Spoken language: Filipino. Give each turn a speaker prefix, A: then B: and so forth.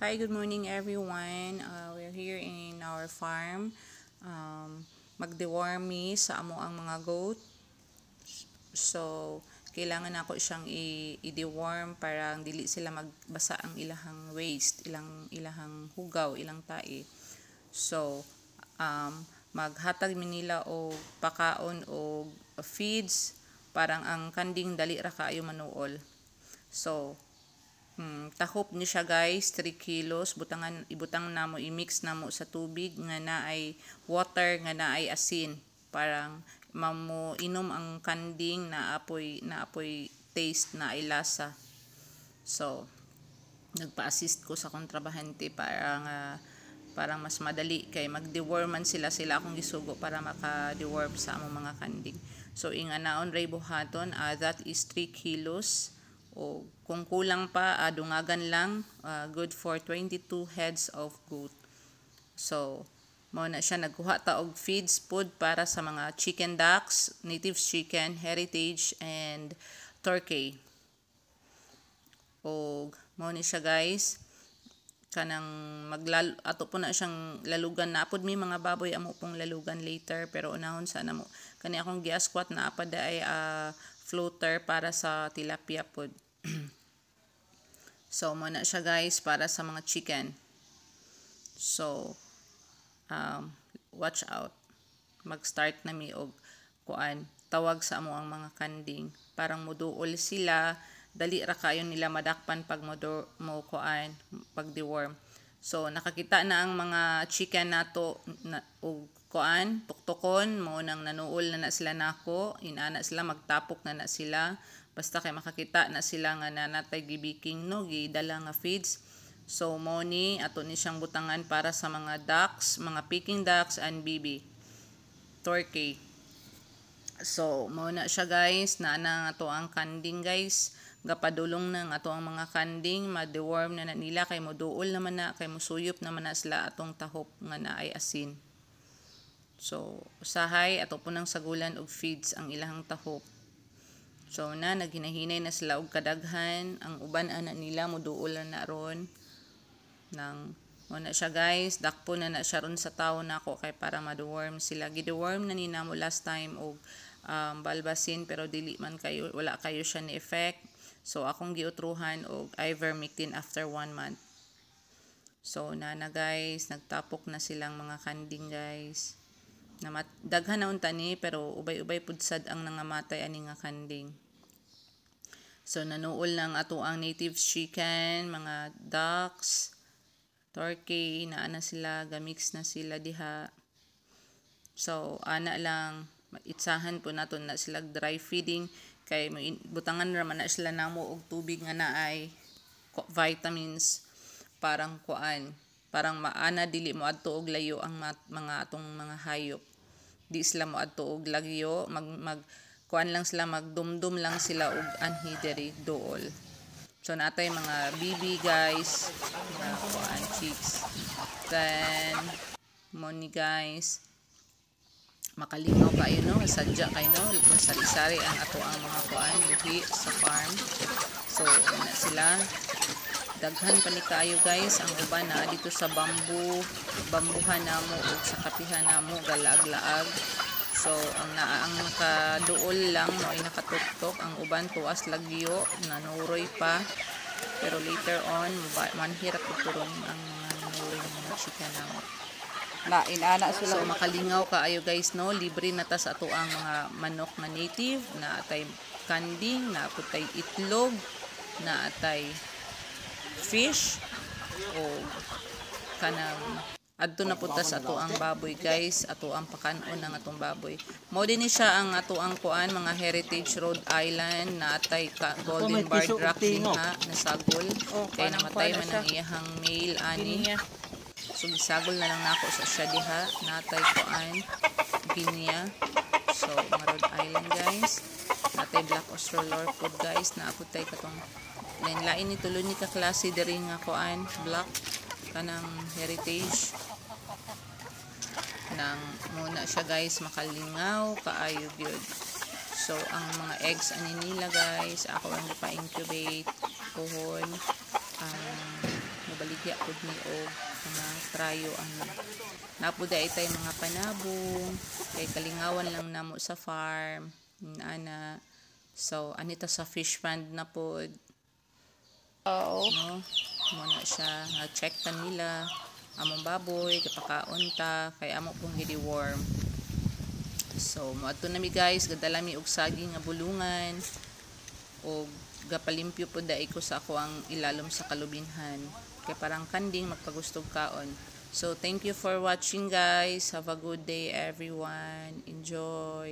A: Hi, good morning everyone. We're here in our farm. Magdeworm mi sa amo ang mga goat. So, kailangan ako siyang i-deworm para dili sila magbasa ang ilahang waste, ilahang hugaw, ilang tae. So, maghatag mi nila o pakaon o feeds parang ang kanding dali ra kaayo manuol. So, tahop ni siya guys, 3 kilos, ibutang namo, i-mix namo sa tubig nga na ay water nga na ay asin. Parang mamo inom ang kanding na apoy taste na ay lasa. So, nagpa-assist ko sa kontrabahante parang mas madali kay mag-deworman sila akong gisugo para maka-deworm sa among mga kanding. So, inganaon ray buhaton, that is 3 kilos. O kung kulang pa, dungagan lang, good for 22 heads of goat. So, mao na siya, nagkuha ta og feeds food para sa mga chicken ducks, native chicken, heritage, and Torquay. O mao ni siya guys, kanang ato po na siyang lalugan na apod may mga baboy amo pong lalugan later, pero unahon sana mo kani akong giasquat na apad ay floater para sa tilapia pod. So mo na siya guys para sa mga chicken. So watch out, mag-start na mi og tawag sa amo ang mga kanding, parang muduol sila, dali ra kayo nila madakpan pag pag deworm. So nakakita na ang mga chicken nato og tuktukon mo nang nanuol na sila nako, inana sila, magtapok na sila, basta kay makakita na sila nga nanatay gibiking no gidala nga feeds. So mo ni ato ni siyang butangan para sa mga ducks, mga Peking ducks and BB Torquay. So mo na siya guys, na ato ang kanding guys, gapadulong nang ato ang mga kanding, ma-deworm na nila kay moduol naman na, kay musuyop naman na sila atong tahop nga na ay asin. So usahay ato po nang sagulan og feeds ang ilahang tahop. So naghinahinay na sila og kadaghan, ang uban ana nila moduol na ron nang na siya guys, dakpo na siya ron sa tawo nako kay para ma-deworm sila. Gideworm na nina mo last time og balbasin, pero dili man kayo, wala kayo siya ni effect. So akong giutruhan og ivermectin after 1 month. So na guys, nagtapok na silang mga kanding guys. Daghan na unta ni, pero ubay-ubay pudsad ang nangamatay ani nga kanding. So nanuol lang ato ang native chicken, mga ducks, Torquay, ana sila, gamix na sila diha. So ana lang, itsahan po nato na sila dry feeding kay butangan raman na sila namo og tubig nga naay vitamins, parang maana dili mo adto og layo ang mga atong mga hayop. Di sila mo adto og lagyo, lang sila, magdumdum lang sila og anhi diri dool. So natay mga BB guys, mga chicks. Then money guys, makalingaw kayo no, sadya kayo no, sari-sari ang ato ang mga buhi sa farm. So na sila, daghan pa ni kayo guys, ang uban na dito sa bambuhan namo o sa kapihan namo galag-laag. So ang nakaduol lang mo ay nakatuktok, ang uban tuas lagyo, nanuroy pa, pero later on manhirap ituron ang mga nanuroy mga chicken namo.
B: Inana sila.
A: So makalingaw kaayo guys no, libre na ta sa ato ang mga manok na native, na atay kanding, na atay itlog, na atay fish, o kanang adto na punta sa ato ang baboy guys, ato ang pakanon ng atong baboy. Mao din siya ang ato ang mga Heritage Rhode Island na atay golden barred rock din ha, nasagol kay namatay man ang iyahang male ani. So gisagol na lang nako sa siya diha, natay Guinea. So mga Rhode Island guys, natay Black Australorp food guys, na aputay katong lain ni tulo ni ka klase diri nga black kanang heritage nang muna siya guys, makalingaw kaayo gyud. So ang mga eggs ani nila guys, ako ang pa-incubate pohon, baligya pud ni og mga trayo ano. Napud ay tay mga panabong kay kalingawan lang namo sa farm ana. So anita sa fish pond na pod
B: Oo.
A: no. Mo na siya check ta nila among baboy kapakaon ta kay amo pong gidi-worm. So moadto na mi guys, gadala mi og saging nga bulungan og gapalimpyo po dai ko sa ako ang ilalom sa kalubinhan kay parang kanding magpagustog kaon. So thank you for watching guys, have a good day everyone, enjoy.